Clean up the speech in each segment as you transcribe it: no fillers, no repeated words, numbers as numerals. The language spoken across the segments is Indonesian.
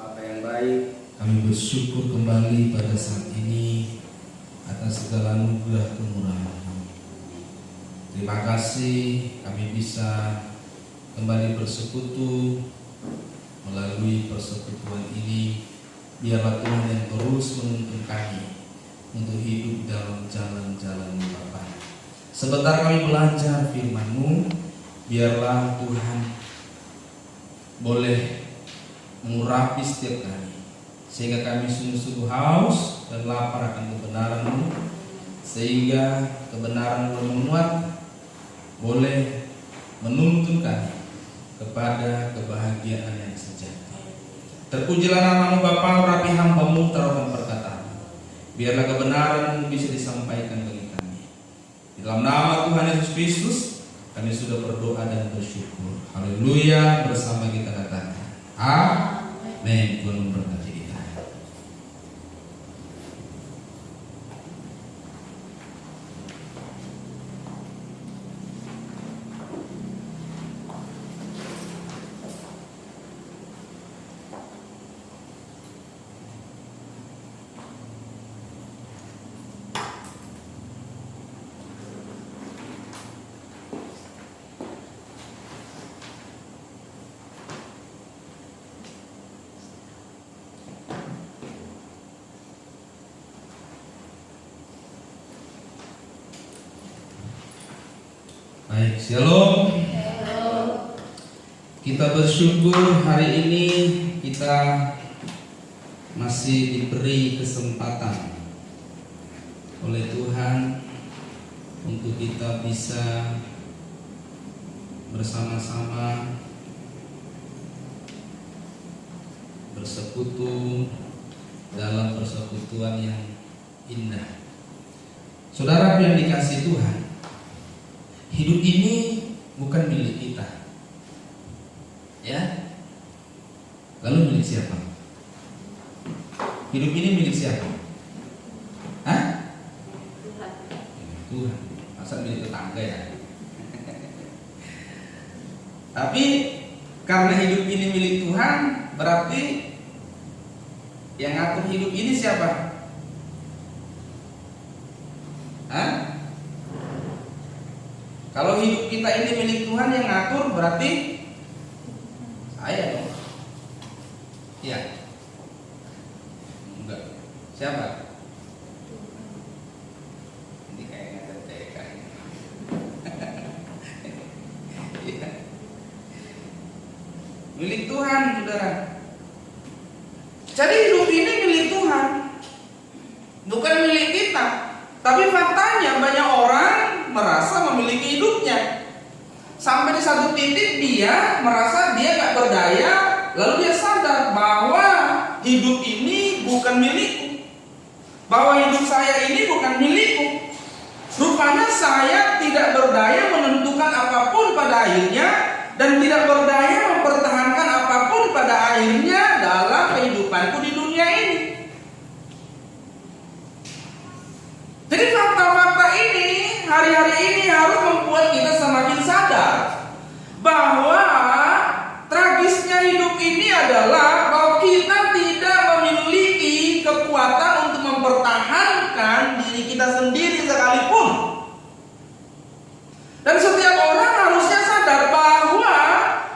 Bapa yang baik, Kami bersyukur kembali pada saat ini atas segala anugerah kemurahan-Mu. Terima kasih kami bisa kembali bersekutu melalui persekutuan ini. Biarlah Tuhan yang terus menuntun kami untuk hidup dalam jalan-jalan-Mu Bapa. Sebentar kami belajar firman-Mu, biarlah Tuhan boleh mengurapi setiap kami, sehingga kami sungguh-sungguh haus dan lapar akan kebenaran-Mu, sehingga kebenaran boleh menguat, boleh menuntun kami kepada kebahagiaan yang sejati. Terpujilah nama-Mu Bapa, urapi hamba-Mu terhadap perkataan-Mu. Biarlah kebenaran-Mu bisa disampaikan bagi kami. Di dalam nama Tuhan Yesus Kristus kami sudah berdoa dan bersyukur. Haleluya. Bersama kita katakan amin. Tuhan memberkati kita. Baik, shalom. Kita bersyukur hari ini kita masih diberi kesempatan oleh Tuhan untuk kita bisa bersama-sama bersekutu dalam persekutuan yang indah. Saudara yang dikasihi Tuhan, hidup ini bukan milik kita, ya. Lalu milik siapa? Hidup ini milik siapa? Hah? Tuhan. Milik Tuhan. Masa milik tetangga ya? Tapi karena hidup ini milik Tuhan, berarti yang ngatur hidup ini siapa? Hah? Kalau hidup kita ini milik Tuhan yang ngatur, berarti saya dong. Iya. Enggak. Siapa? Ini kayaknya TK. Iya. Milik Tuhan, saudara. Jadi hidup ini milik Tuhan, bukan milik kita. Tapi faktanya banyak orang merasa memiliki hidupnya. Sampai di satu titik dia merasa dia gak berdaya, lalu dia sadar bahwa hidup ini bukan milikku, bahwa hidup saya ini bukan milikku. Rupanya saya tidak berdaya menentukan apapun pada akhirnya, dan tidak berdaya mempertahankan apapun pada akhirnya dalam kehidupanku di dunia ini. Jadi fakta-fakta ini hari-hari ini harus membuat kita semakin sadar bahwa tragisnya hidup ini adalah bahwa kita tidak memiliki kekuatan untuk mempertahankan diri kita sendiri sekalipun. Dan setiap orang harusnya sadar bahwa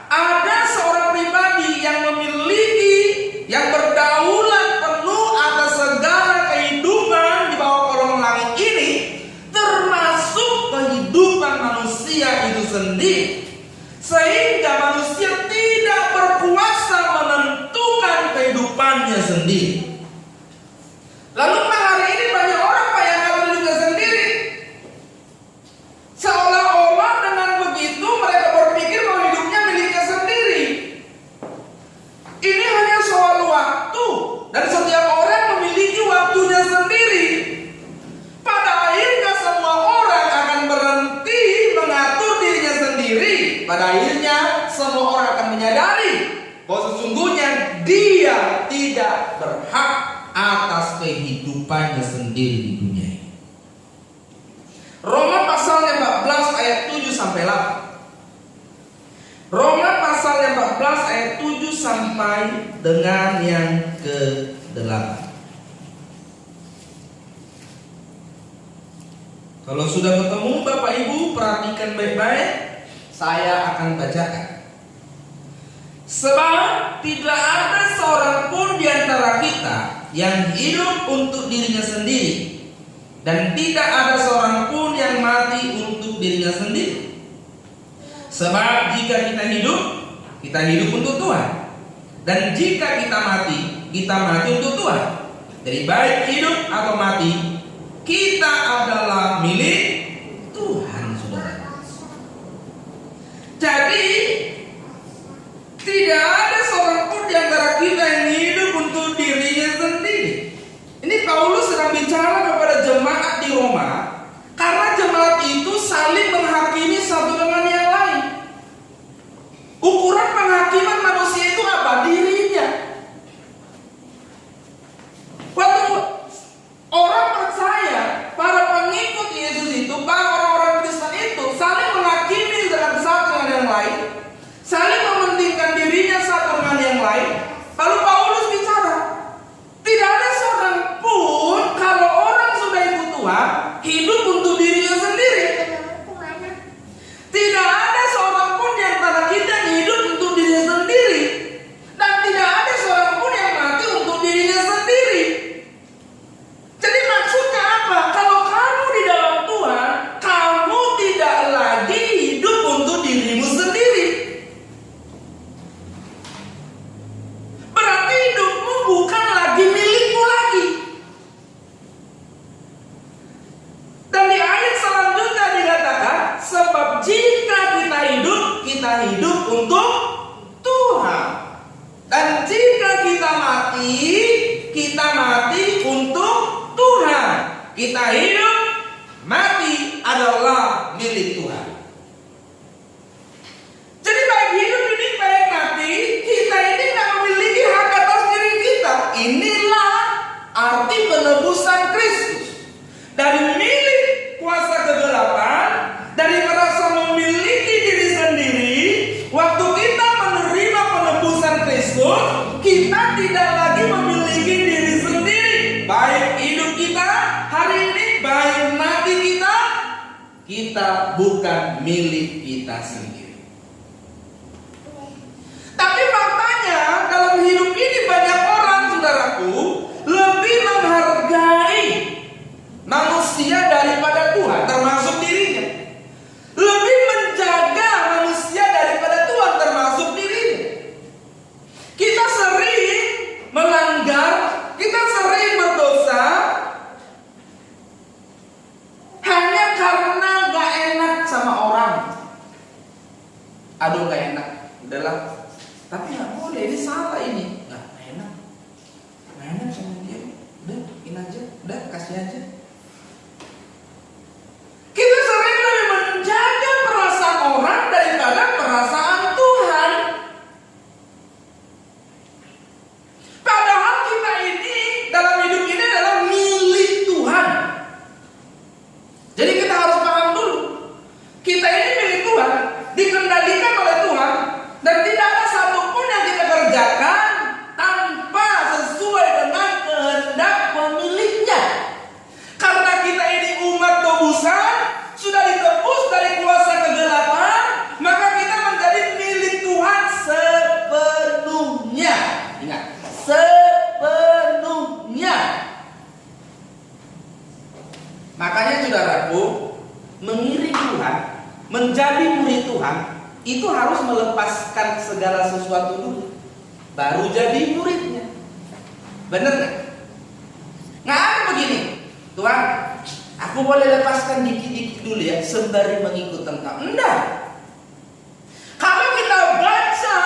ada seorang pribadi yang memiliki, yang berdaulat penuh atas segala kehidupan di bawah kolong langit ini, termasuk kehidupan manusia itu sendiri, sehingga manusia tidak berkuasa menentukan kehidupannya sendiri. Lalu hari ini banyak orang yang ngatur hidupnya sendiri, seolah-olah dengan begitu mereka berpikir bahwa hidupnya miliknya sendiri. Ini hanya soal waktu, dan setiap orang memiliki waktunya sendiri. Pada akhirnya semua orang akan berhenti mengatur dirinya sendiri. Pada akhirnya semua orang akan menyadari bahwa sesungguhnya dia tidak berhak atas kehidupannya sendiri di dunia ini. Roma pasalnya 14 ayat 7 sampai 8. Roma pasalnya yang 14 ayat 7 sampai dengan yang ke-8. Kalau sudah ketemu Bapak Ibu, perhatikan baik-baik. Saya akan bacakan. Sebab tidak ada seorang pun di antara kita yang hidup untuk dirinya sendiri, dan tidak ada seorang pun yang mati untuk dirinya sendiri. Sebab jika kita hidup untuk Tuhan. Dan jika kita mati untuk Tuhan. Jadi baik hidup atau mati, kita adalah milik Tuhan, saudara. Jadi tidak ada seorang pun di antara kita yang hidup untuk dirinya sendiri. Ini Paulus sedang bicara kepada jemaat di Roma, karena jemaat itu saling menghakimi satu dengan yang lain. Ukuran penghakiman manusia itu apa? Dirinya. Waktu orang percaya, para pengikut Yesus itu, para orang-orang Kristen itu saling menghakimi dengan satu dengan yang lain, saling mementingkan dirinya satu dengan yang lain. Lalu Paulus bicara, tidak ada seorang pun kalau orang sudah ikut Tuhan hidup untuk dirinya sendiri. Tidak ada seorang pun di antara kita yang hidup untuk dirinya sendiri, dan tidak ada seorang pun yang mati untuk dirinya sendiri. Jadi maksudnya apa? Kalau kamu di dalam Tuhan, kamu tidak lagi hidup untuk dirimu sendiri. Berarti hidupmu bukan lagi milikmu lagi. Dan di ayat selanjutnya dikatakan, sebab jika kita hidup untuk Tuhan. Dan jika kita mati untuk Tuhan. Kita hidup, mati adalah milik Tuhan. Jadi baik hidup ini, baik mati, kita ini tidak memiliki hak atas diri kita. Inilah arti penebusan Kristus. Dari milik kuasa kegelapan, dari merasa memiliki diri sendiri, waktu kita menerima penebusan Kristus, kita tidak lagi memiliki diri sendiri. Baik hidup kita hari ini, baik mati kita bukan milik kita sendiri. Tapi faktanya dalam hidup ini banyak orang, saudaraku, lebih menghargai manusia daripada Tuhan, termasuk dirinya. Lebih menjaga manusia daripada Tuhan, termasuk dirinya. Kita sering melanggar, kita sering berdosa hanya karena gak enak sama orang. Aduh gak enak, udahlah. Tapi gak boleh, ini salah ini. Gak enak sama dia. Udah, ini aja, udah kasih aja. Kita sering lebih menjaga perasaan orang daripada perasaan Tuhan. Padahal kita ini dalam hidup ini adalah milik Tuhan. Jadi kita harus paham dulu, kita ini milik Tuhan, dikendalikan oleh Tuhan, dan tidak ada satupun yang kita kerjakan tanpa sesuai dengan kehendak pemiliknya. Karena kita ini umat tebusan, sudah ditebus dari kuasa kegelapan, maka kita menjadi milik Tuhan sepenuhnya. Ingat, sepenuhnya. Makanya saudaraku, mengiring Tuhan, menjadi murid Tuhan, itu harus melepaskan segala sesuatu dulu, baru jadi muridnya. Bener gak? Nggak ada begini, Tuhan, aku boleh lepaskan dikit-dikit dulu ya, sembari mengikut engkau. Enggak. Kalau kita baca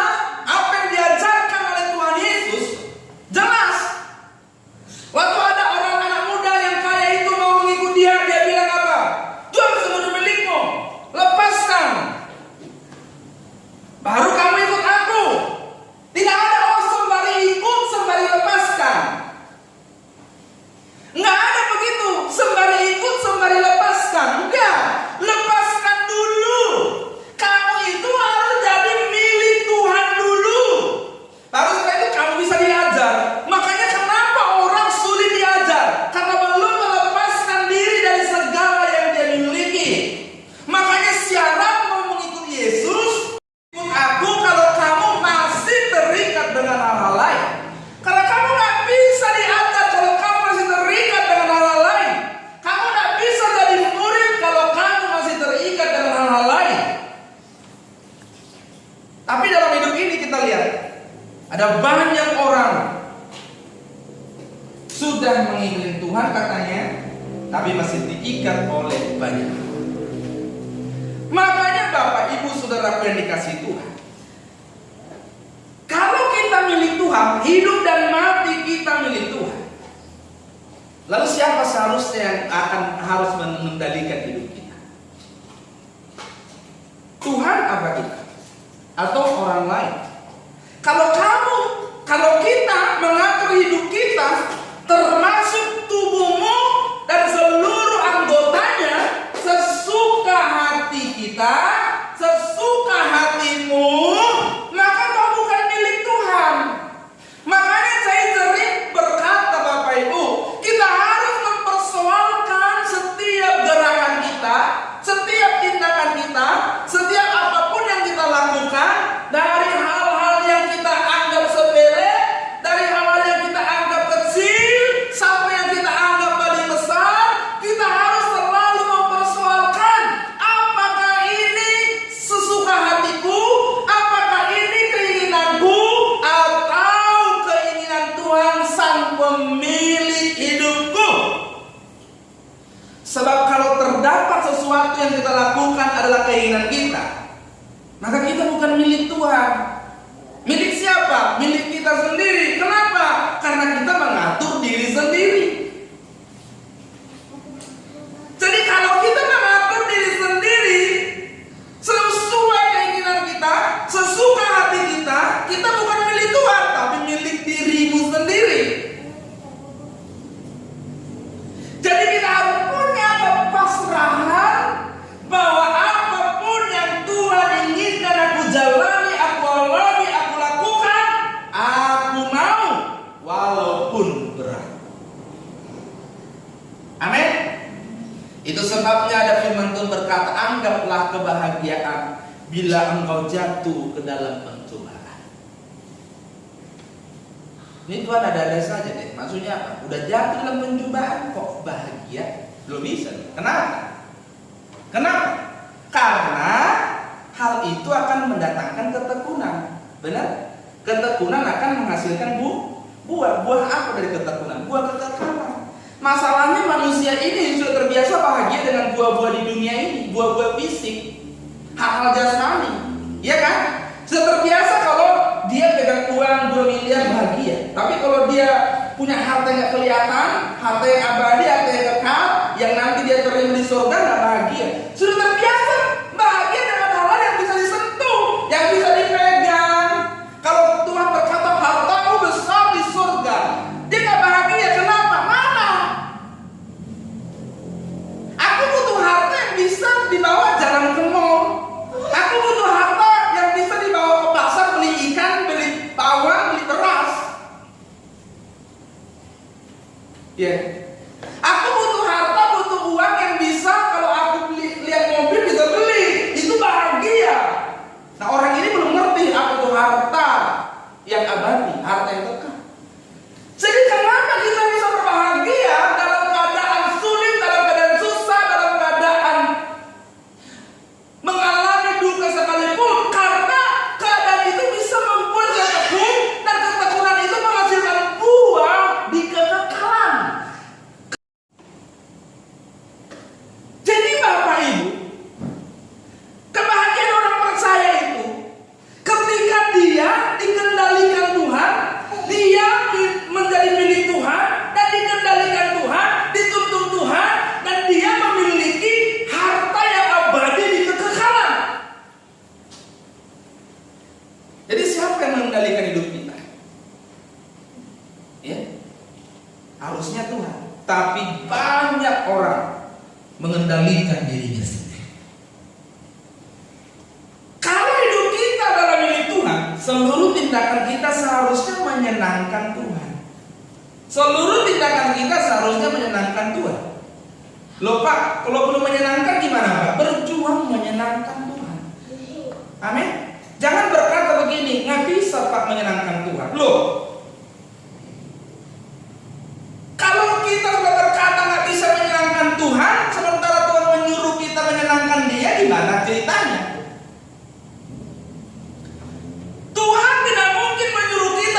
apa yang diajarkan oleh Tuhan Yesus, jelas. Waktu ada orang anak muda yang kaya itu mau mengikut dia bilang apa? Jual seluruh milikmu, lepaskan, baru kamu ikut aku. Tidak ada sembari ikut, sembari lepaskan. Nggak ada begitu, sembari ikut, sembari lepaskan. Enggak, lepaskan dulu. Ada banyak orang sudah mengikuti Tuhan katanya, tapi masih diikat oleh banyak. Makanya Bapak Ibu Saudaraku yang dikasihi Tuhan, kalau kita milik Tuhan, hidup dan mati kita milik Tuhan. Lalu siapa seharusnya yang harus mengendalikan hidup kita? Tuhan apa kita? Atau orang lain? Kalau kita mengatur hidup kita, termasuk tubuhmu dan seluruh anggotanya, sesuka hati kita, sesuka hatimu, maka kau bukan milik Tuhan. Makanya saya sering berkata Bapak Ibu, kita harus mempersoalkan setiap gerakan kita, setiap tindakan kita, setiap apapun yang kita lakukan, dari hal-hal yang kita anggap sepele, dari hal-hal yang kita anggap kecil, sampai yang kita anggap paling besar, kita harus selalu mempersoalkan, apakah ini sesuka hatiku, apakah ini keinginanku, atau keinginan Tuhan Sang Pemilik hidupku. Sebab kalau terdapat sesuatu yang kita lakukan adalah keinginan kita, maka kita bukan milik Tuhan. Milik siapa? Milik kita sendiri. Kenapa? Karena kita mengatur diri sendiri. Jadi kalau kita mengatur diri sendiri sesuai keinginan kita, sesuka hati kita, kita bukan milik Tuhan, tapi milik dirimu sendiri. Jadi kita harus punya kepasrahan bahwa apapun yang Tuhan inginkan aku jalani, aku alami, aku lakukan, aku mau, walaupun berat. Amin. Itu sebabnya ada firman Tuhan berkata, anggaplah kebahagiaan bila engkau jatuh ke dalam pencobaan. Ini Tuhan ada saja deh. Maksudnya apa? Udah jatuh dalam pencobaan kok bahagia? Belum bisa. Kenapa? Kenapa? Karena hal itu akan mendatangkan ketekunan. Benar? Ketekunan akan menghasilkan buah. Buah apa dari ketekunan? Buah kekekalan. Masalahnya manusia ini sudah terbiasa bahagia dengan buah-buah di dunia ini, buah-buah fisik, hal-hal jasmani, ya kan? Sudah terbiasa kalau dia pegang uang 2 miliar bahagia, tapi kalau dia punya harta yang gak kelihatan, harta yang abadi, harta yang kekal, yang nanti dia terima di surga, gak bahagia. Sudah terbiasa bahagia dengan hal-hal yang bisa disentuh, yang bisa dipegang. Kalau Tuhan berkata hartamu besar di surga, dia gak bahagia. Kenapa? Mana? Aku butuh harta yang bisa dibawa jalan ke mall. Aku butuh harta yang bisa dibawa ke pasar, beli ikan, beli bawang, beli beras. Ya. Aku butuh harta, butuh uang yang bisa kalau aku lihat mobil bisa beli. Itu bahagia. Nah, orang ini belum ngerti apa itu harta yang abadi, harta yang kekal. Jadi kenapa kita bisa berbahagia dalam keadaan sulit, dalam keadaan susah, dalam keadaan mengalami duka sekalipun? Karena keadaan itu bisa membuat kita tekun, dan ketekunan itu menghasilkan buah di kekekalan. Jadi Bapak Ibu, kebahagiaan orang percaya itu ketika dia dikendalikan Tuhan, dia menjadi milik Tuhan dan dikendalikan Tuhan, dituntun Tuhan, dan dia memiliki harta yang abadi di kekekalan. Jadi siapa yang mengendalikan hidup kita? Ya, harusnya Tuhan. Tapi banyak orang mengendalikan dirinya sendiri. Kalau hidup kita adalah milik Tuhan, seluruh tindakan kita seharusnya menyenangkan Tuhan. Seluruh tindakan kita seharusnya menyenangkan Tuhan. Loh Pak, kalau belum menyenangkan gimana Pak? Berjuang menyenangkan Tuhan. Amin. Jangan berkata begini, nggak bisa Pak menyenangkan Tuhan. Loh, kalau kita sudah berkata nggak bisa menyenangkan Tuhan, sementara Tuhan menyuruh kita menyenangkan Dia, gimana ceritanya? Tuhan tidak mungkin menyuruh kita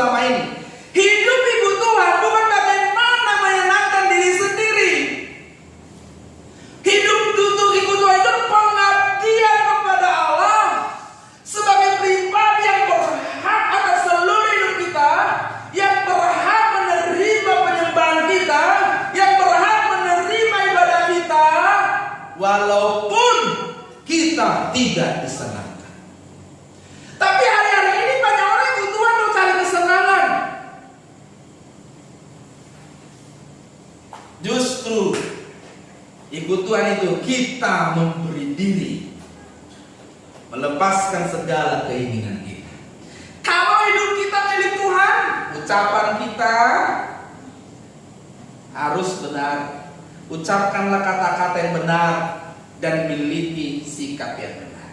selama ini. Hidup ikut Tuhan bukan bagaimana menyenangkan diri sendiri. Hidup untuk ikut Tuhan itu pengabdian kepada Allah sebagai pribadi yang berhak atas seluruh hidup kita, yang berhak menerima penyembahan kita, yang berhak menerima ibadah kita, walaupun kita tidak disenangkan. Tapi hari-hari ini banyak orang ikut Tuhan untuk cari kesenangan. Justru ikut Tuhan itu kita memberi diri, melepaskan segala keinginan kita. Kalau hidup kita milik Tuhan, ucapan kita harus benar. Ucapkanlah kata-kata yang benar dan miliki sikap yang benar.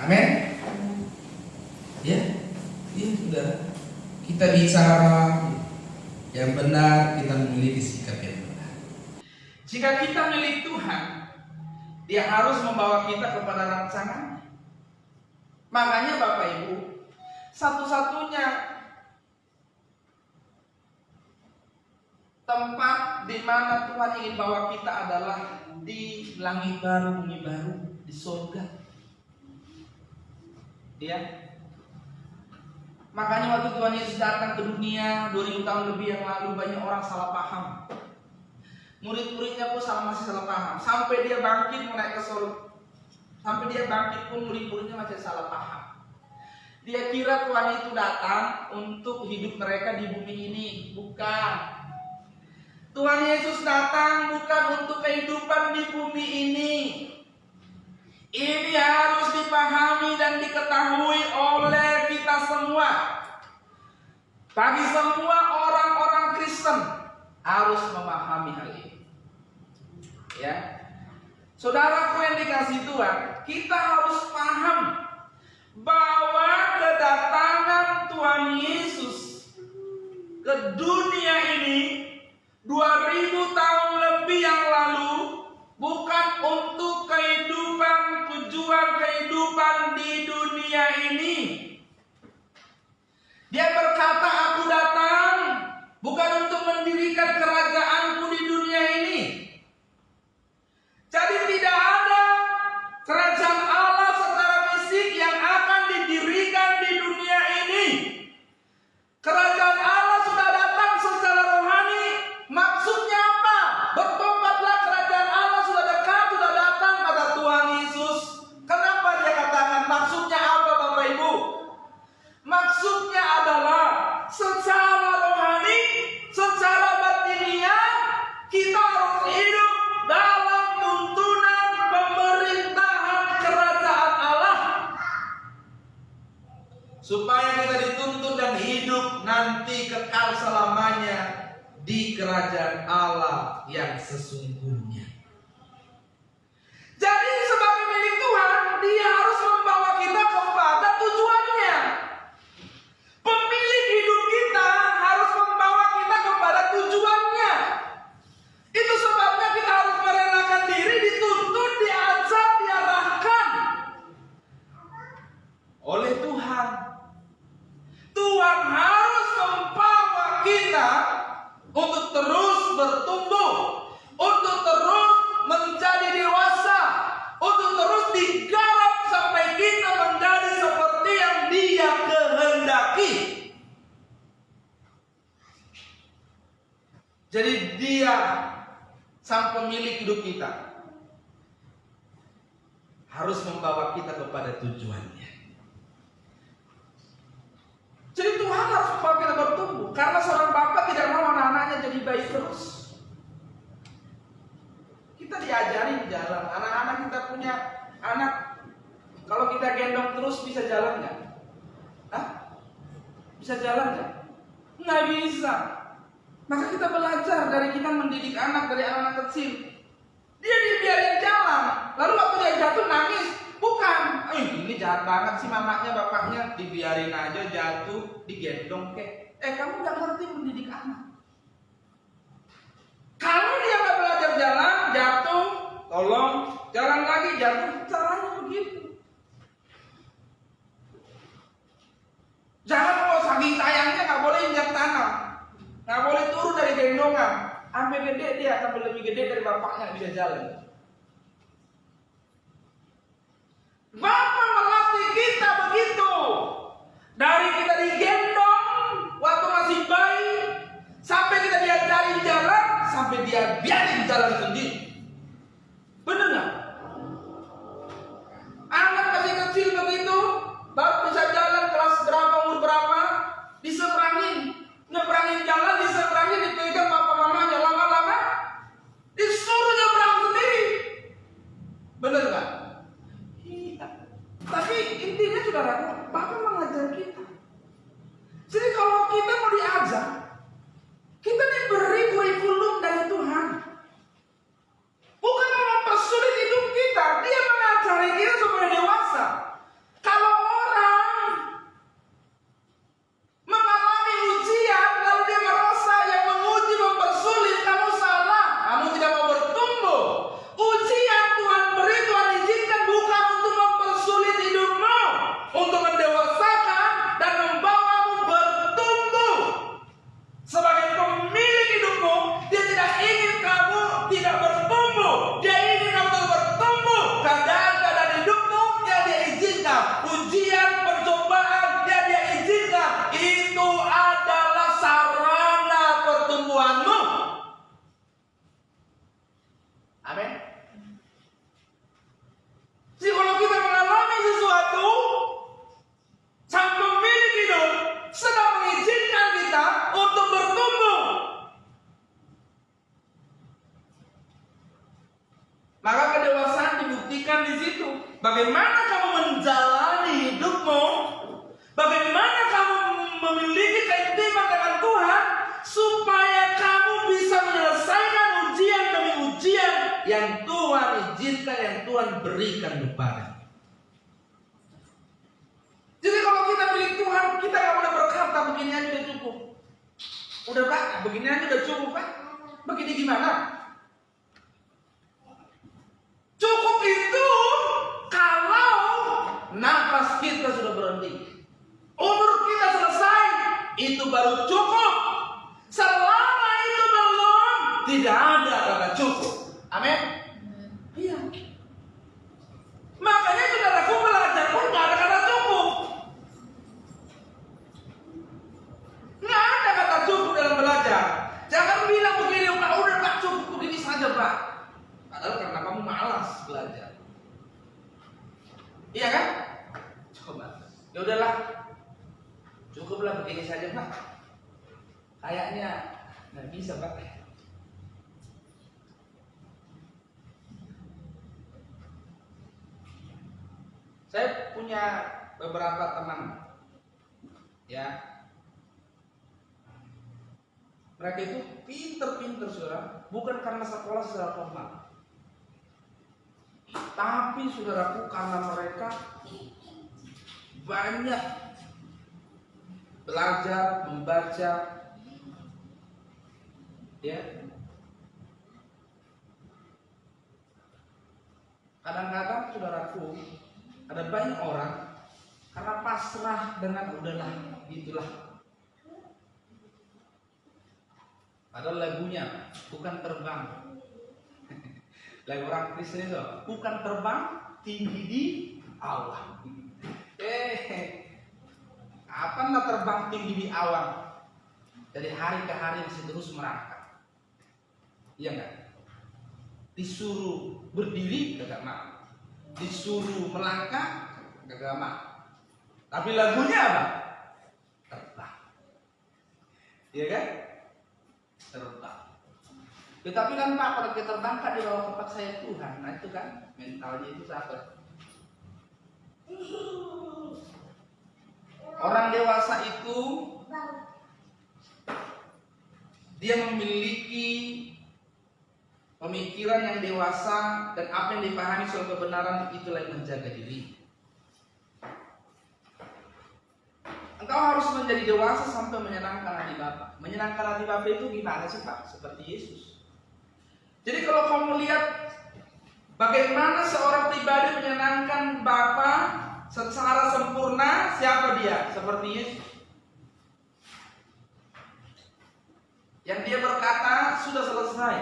Amin. Ya, sudah. Kita bicara yang benar, kita memiliki sikap yang benar. Jika kita milik Tuhan, Dia harus membawa kita kepada rancangan. Makanya Bapak Ibu, satu-satunya tempat di mana Tuhan ingin bawa kita adalah di langit baru, bumi baru, di surga. Ya. Makanya waktu Tuhan Yesus datang ke dunia 2000 tahun lebih yang lalu, banyak orang salah paham. Murid-muridnya pun masih salah paham. Sampai dia bangkit naik ke surga, sampai dia bangkit pun murid-muridnya masih salah paham. Dia kira Tuhan itu datang untuk hidup mereka di bumi ini. Bukan. Tuhan Yesus datang bukan untuk kehidupan di bumi ini. Ini harus dipahami dan diketahui oleh kita semua. Bagi semua orang-orang Kristen harus memahami hal ini. Ya, saudaraku yang dikasihi Tuhan, kita harus paham bahwa kedatangan Tuhan Yesus ke dunia ini 2000 tahun lebih yang lalu bukan untuk tujuan kehidupan di dunia ini. Dia berkata, aku datang bukan untuk mendirikan kerajaanku di dunia ini. Jadi tidak ada kerajaan Allah secara fisik yang akan didirikan di dunia ini. Kerajaan Allah sudah datang secara rohani. Maksudnya apa? Bertobatlah, kerajaan Allah sudah dekat, sudah datang, kata Tuhan Yesus. Kenapa dia katakan? Maksudnya apa Bapak Ibu? Maksudnya adalah secara rohani, secara batiniah, kita harus hidup dalam tuntunan pemerintahan kerajaan Allah, supaya kita dituntun dan hidup nanti kekal selamanya di kerajaan Allah yang sesungguhnya. Jadi sebagai milik Tuhan, Dia harus membawa kita kepada tujuannya. Pemilik hidup kita harus membawa kita kepada tujuannya. Itu sebabnya kita harus merelakan diri, dituntun, diajak, diarahkan oleh Tuhan. Tuhan harus membawa kita untuk terus bertumbuh, untuk terus menjadi dewasa, untuk terus digarap sampai kita menjadi seperti yang Dia kehendaki. Jadi Dia sang pemilik hidup kita harus membawa kita kepada tujuannya. Jadi Tuhan harus membawa kita bertumbuh, karena seorang bapak tidak mau anak-anaknya jadi baik terus. Kita diajari di jalan. Anak-anak kita punya anak, kalau kita gendong terus bisa jalan nggak? Hah? Bisa jalan nggak? Nggak bisa. Maka kita belajar dari kita mendidik anak dari anak kecil. Dia dibiarin jalan, lalu waktu dia jatuh nangis. Bukan, ini jahat banget sih mamanya bapaknya, dibiarin aja jatuh, digendong kek. Kamu nggak ngerti mendidik anak. Kalau dia nggak belajar jalan, jatuh, tolong, jalan lagi, jatuh, caranya begitu. gendongan, sampai gede dia sampai lebih gede dari bapaknya bisa jalan. Bapak melatih kita begitu. Dari kita digendong waktu masih bayi, sampai kita diajarin jalan, sampai dia biarin jalan sendiri. Benar nggak? Anak masih kecil begitu, baru bisa jalan kelas berapa, umur berapa, nyebrangin jalan, diseberangin, dipegang papa mamanya, lama-lama disuruh nyebrang sendiri. Benar nggak? Iya. Tapi intinya saudaraku, Bapak mengajar kita. Jadi kalau kita mau diajar, kita diberi kurikulum dari Tuhan. Bukan mempersulit hidup kita, Dia mengajari kita supaya dewasa. Kalau orang mengalami ujian, lalu dia merasa yang menguji mempersulit, kamu salah, kamu tidak mau bertumbuh. Ujian Tuhan beri, Tuhan izinkan bukan untuk mempersulit hidupmu, untuk mendewasakan dan membawamu bertumbuh. Sebagai pemilik hidupmu, Dia tidak ingin kamu tidak bertumbuh. Dia ingin kamu terus bertumbuh. Keadaan hidupmu yang Dia izinkan, ujian, percobaan yang Dia izinkan, itu adalah sarana pertumbuhanmu. Amin. Jadi kalau kita mengalami sesuatu, sang pemilik hidup sedang mengizinkan kita untuk bertumbuh. Maka kedewasaan dibuktikan di situ. Bagaimana kamu menjalani hidupmu, bagaimana kamu memiliki keintiman dengan Tuhan, supaya kamu bisa menyelesaikan ujian demi ujian yang Tuhan izinkan, yang Tuhan berikan kepada. Jadi kalau kita milik Tuhan, kita gak boleh berkata begini aja udah cukup. Udah Pak, begini aja udah cukup Pak. Begini gimana? Cukup itu kalau nafas kita sudah berhenti, umur kita selesai, itu baru cukup. Selama itu belum, tidak ada kata cukup. Amin. Iya. Makanya saudaraku belajar pun gak ada kata cukup. Nggak ada kata cukup dalam belajar. Jangan bilang begini, Pak, udah Pak, cukup begini saja Pak. Padahal karena kamu malas belajar. Iya kan? Coba. Ya udahlah. Cukuplah begini saja Pak. Kayaknya nggak bisa Pak. Saya punya beberapa teman, ya. Mereka itu pinter-pinter saudara, bukan karena sekolah secara formal, tapi saudaraku karena mereka banyak belajar, membaca, ya. Kadang-kadang saudaraku ada banyak orang karena pasrah dengan udahlah, gitulah. Padahal lagunya bukan terbang. Lagu orang Kristen itu bukan terbang, tinggi di awan. Apa nggak terbang tinggi di awan? Dari hari ke hari masih terus merangkak. Iya nggak? Disuruh berdiri gak mau, disuruh melangkah gak mau. Tapi lagunya apa? Terbang. Iya kan? Terbang. Tetapi kan Pak, kalau kita terbang kan di bawah kepak saya Tuhan. Nah itu kan mentalnya itu sakit. Orang dewasa itu dia memiliki pemikiran yang dewasa, dan apa yang dipahami soal kebenaran itulah yang menjaga diri. Engkau harus menjadi dewasa sampai menyenangkan hati Bapa. Menyenangkan hati Bapa itu gimana sih Pak? Seperti Yesus. Jadi kalau kamu lihat bagaimana seorang pribadi menyenangkan Bapa secara sempurna, siapa dia? Seperti Yesus. Yang dia berkata sudah selesai.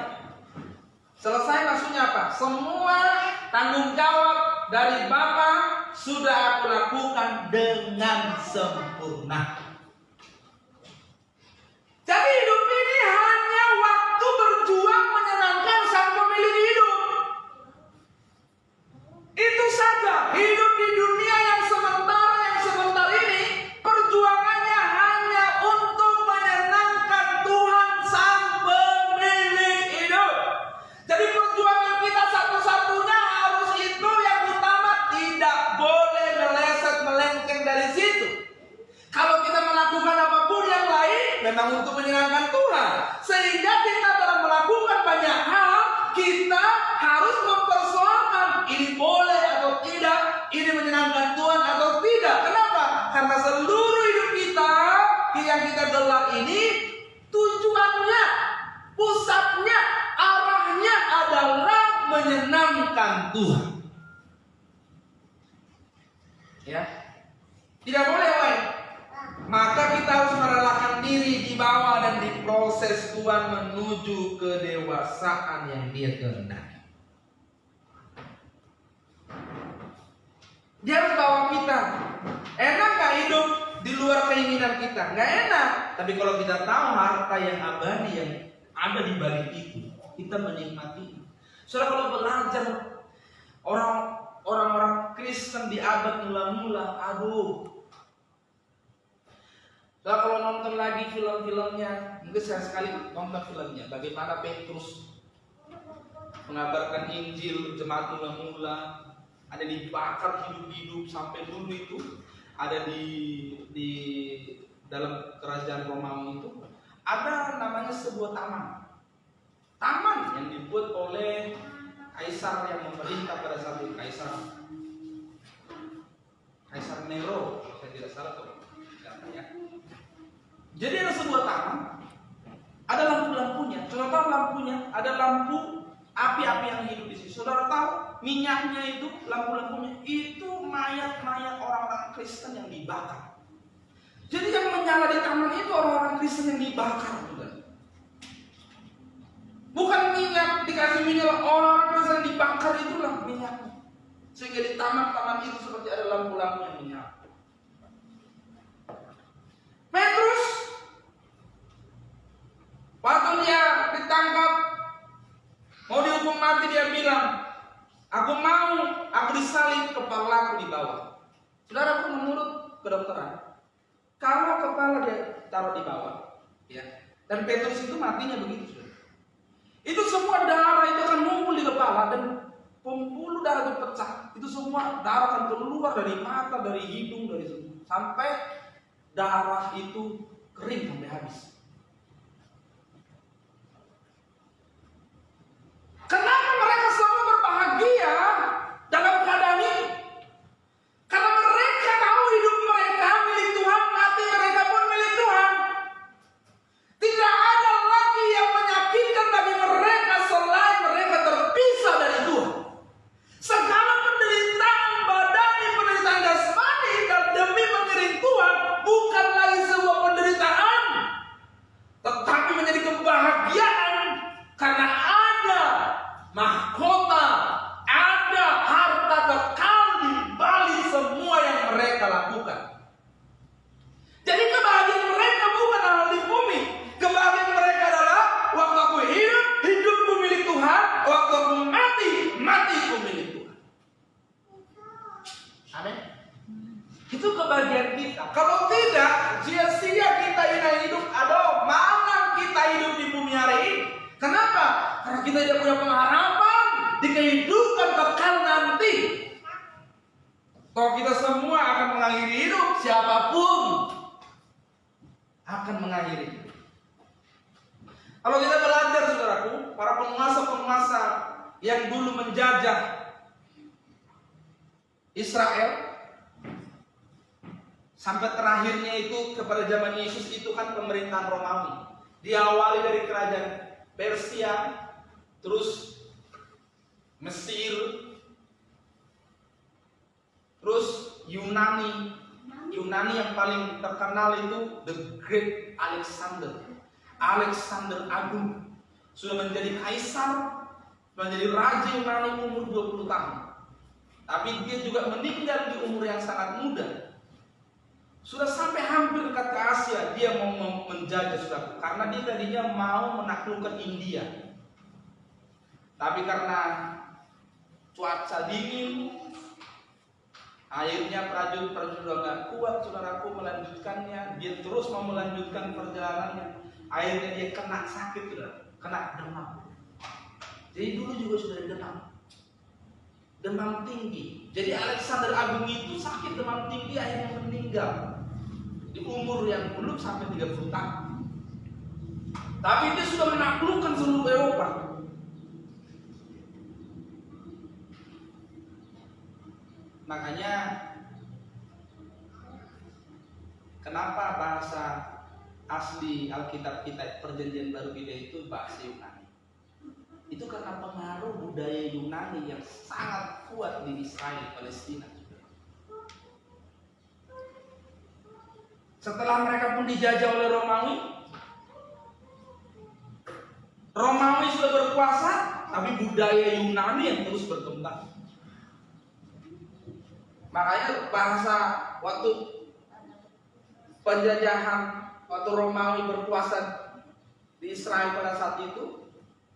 Selesai maksudnya apa? Semua tanggung jawab dari Bapa sudah aku lakukan dengan sempurna. Jadi hidup ini hanya waktu berjuang menyenangkan sang pemilik hidup. Itu saja. Hidup di dunia yang sebentar ini, perjuangannya hanya untuk menyenangkan Tuhan sang pemilik hidup. Jadi perjuangan kita satu-satunya harus itu yang utama, tidak boleh meleset melenceng dari situ. Kalau kita melakukan apapun yang lain, memang untuk menyenangkan Tuhan. Sehingga kita dalam melakukan banyak hal, kita harus mempersoalkan ini boleh atau tidak, ini menyenangkan Tuhan atau tidak. Kenapa? Karena seluruh hidup kita yang kita gelar ini, tujuannya, pusatnya, arahnya adalah menyenangkan Tuhan. Ya, tidak boleh lain. Maka kita harus merelakan diri di bawah dan diproses Tuhan menuju kedewasaan yang Dia kehendaki. Dia harus bawa kita. Enak gak hidup di luar keinginan kita? Gak enak. Tapi kalau kita tahu harta yang abadi yang ada di balik itu, kita menikmati. Saudara, kalau belajar orang-orang Kristen di abad mula-mula, aduh. Nah, kalau nonton lagi film-filmnya, mungkin saya sekali nonton filmnya, bagaimana Petrus mengabarkan Injil jemaat mula-mula, ada dibakar hidup-hidup sampai dulu itu, ada di dalam kerajaan Romawi itu, ada namanya sebuah taman yang dibuat oleh Kaisar yang memerintah pada saat itu, Kaisar Nero, kalau saya tidak salah tuh, ya. Jadi ada sebuah taman, ada lampu-lampunya. Saudara tahu lampunya? Ada lampu api-api yang hidup di situ. Saudara tahu minyaknya itu, lampu-lampunya itu mayat-mayat orang-orang Kristen yang dibakar. Jadi yang menyala di taman itu orang-orang Kristen yang dibakar, saudara. Bukan minyak, dikasih minyak, orang-orang Kristen yang dibakar itulah minyaknya. Sehingga di taman-taman itu seperti ada lampu-lampu yang menyala. Petrus waktu dia ditangkap mau dihukum mati, dia bilang, aku disalib, kepala aku di bawah. Saudara, aku menurut kedokteran, kalau kepala dia taruh di bawah, ya, dan Petrus itu matinya begitu, saudara. Itu semua darah itu akan ngumpul di kepala dan pembuluh darah itu pecah. Itu semua darah akan keluar dari mata, dari hidung, dari semua, sampai darah itu kering sampai habis. Kenapa mereka selalu berbahagia dalam keadaan ini? Karena mereka tahu hidup mereka milik Tuhan, mati mereka pun milik Tuhan. Tidak ada lagi yang menyakitkan bagi mereka selain mereka terpisah dari Tuhan. Segala penderitaan badani, penderitaan jasmani dan demi mengiring Tuhan bukan lagi sebuah penderitaan, tetapi menjadi kebahagiaan karena ada mahkota, ada harta kekal di balik semua yang mereka lakukan. Jadi kebahagiaan mereka bukan hal di bumi. Kebahagiaan mereka adalah waktu aku hidup, hidupku milik Tuhan. Waktu aku mati, matiku milik Tuhan. Amin. Itu kebahagiaan kita. Kalau tidak, sia-sia kita ini hidup. Aduh, malang kita hidup di bumi hari ini. Kenapa? Karena kita tidak punya pengharapan di kehidupan kekal nanti. Kalau kita semua akan mengakhiri hidup, siapapun akan mengakhiri hidup. Kalau kita belajar, saudaraku, para penguasa-penguasa yang dulu menjajah Israel, sampai terakhirnya itu kepada zaman Yesus itu kan pemerintahan Romawi. Diawali dari kerajaan Persia, terus Mesir, terus Yunani yang paling terkenal itu The Great Alexander. Alexander Agung sudah menjadi kaisar, menjadi raja Yunani umur 20 tahun. Tapi dia juga meninggal di umur yang sangat muda. Sudah sampai hampir dekat ke Asia, dia mau menjajah sudah, karena dia tadinya mau menaklukkan India. Tapi karena cuaca dingin, akhirnya prajurit-prajurit sudah gak kuat, saudaraku, melanjutkannya. Dia terus mau melanjutkan perjalanannya. Akhirnya dia kena sakit, kena demam. Jadi dulu juga sudah demam tinggi. Jadi Alexander Agung itu sakit demam tinggi, akhirnya meninggal di umur yang belum sampai 30 tahun. Tapi dia sudah menaklukkan seluruh Eropa. Makanya kenapa bahasa asli Alkitab kita, Perjanjian Baru kita itu bahasa Yunani? Itu karena pengaruh budaya Yunani yang sangat kuat di Israel, Palestina. Setelah mereka pun dijajah oleh Romawi sudah berkuasa, tapi budaya Yunani yang terus berkembang. Makanya bahasa waktu penjajahan, waktu Romawi berkuasa di Israel pada saat itu,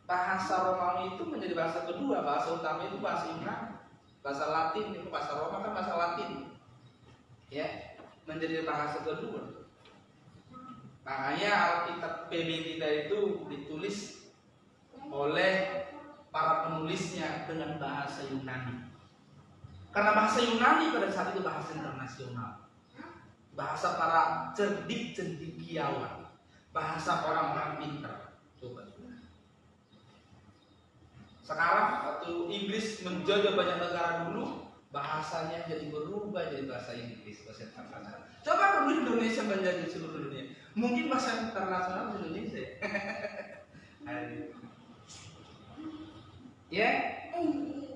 bahasa Romawi itu menjadi bahasa kedua. Bahasa utama itu bahasa Yunani, bahasa Latin. Itu bahasa Roma kan bahasa Latin, ya, menjadi bahasa kedua. Makanya Alkitab PB kita itu ditulis oleh para penulisnya dengan bahasa Yunani. Karena bahasa Yunani pada saat itu bahasa internasional, bahasa para cendekiawan, bahasa orang-orang pintar. Coba. Sekarang waktu Inggris menjajah banyak negara dulu, bahasanya jadi berubah jadi bahasa Inggris, bahasa internasional. Coba dulu Indonesia menjadi seluruh dunia, mungkin bahasa internasional Indonesia. Ya,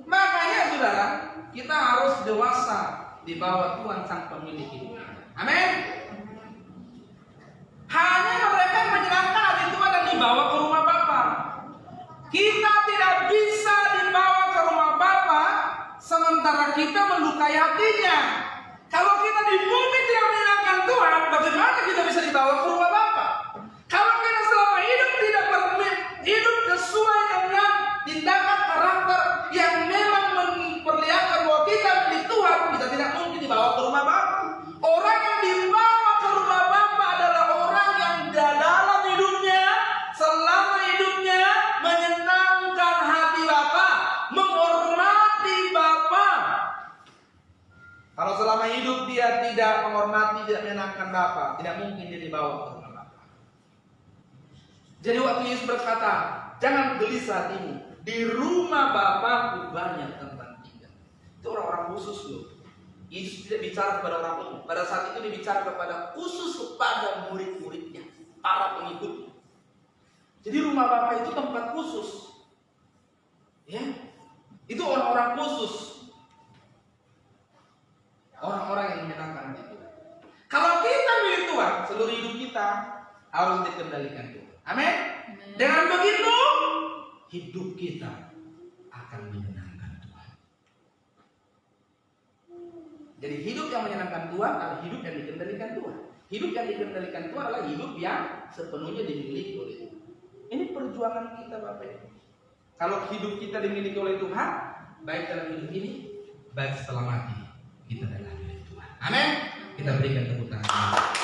makanya saudara, kita harus dewasa di bawah Tuhan Sang Pemilik hidup. Amin. Hanya mereka menyenangkan hati Tuhan dan dibawa ke rumah Bapa. Kita tidak bisa dibawa ke rumah Bapa sementara kita melukai hatinya. Kalau kita di bumi tidak menyenangkan Tuhan, bagaimana kita bisa dibawa ke rumah Bapa? Kalau kita selama hidup tidak hidup sesuai dengan tindakan karakter yang memang memperlihatkan bahwa kita milik Tuhan, kita tidak mungkin dibawa ke rumah Bapa. Orang yang dibawa ke rumah Bapa adalah orang yang dalam hidupnya, selama hidupnya menyenangkan hati Bapa, menghormati Bapa. Kalau selama hidup dia tidak menghormati, tidak menyenangkan Bapa, tidak mungkin dia dibawa ke rumah Bapa. Jadi waktu Yesus berkata, jangan gelisah hatimu, di rumah Bapakku banyak tempat tinggal. Itu orang-orang khusus loh. Yesus tidak bicara kepada orang umum. Pada saat itu dia bicara kepada khusus kepada murid-muridnya, para pengikutnya. Jadi rumah Bapa itu tempat khusus. Ya, itu orang-orang khusus. Orang-orang yang menyenangkan itu. Kalau kita milik Tuhan, seluruh hidup kita harus dikendalikan Tuhan. Amin. Dengan begitu, hidup kita akan menyenangkan Tuhan. Jadi hidup yang menyenangkan Tuhan adalah hidup yang dikendalikan Tuhan. Hidup yang dikendalikan Tuhan adalah hidup yang sepenuhnya dimiliki oleh Tuhan. Ini perjuangan kita Bapak Ibu. Kalau hidup kita dimiliki oleh Tuhan, baik dalam hidup ini, baik setelah mati, kita adalah milik Tuhan. Amin. Kita berikan tepuk tangan.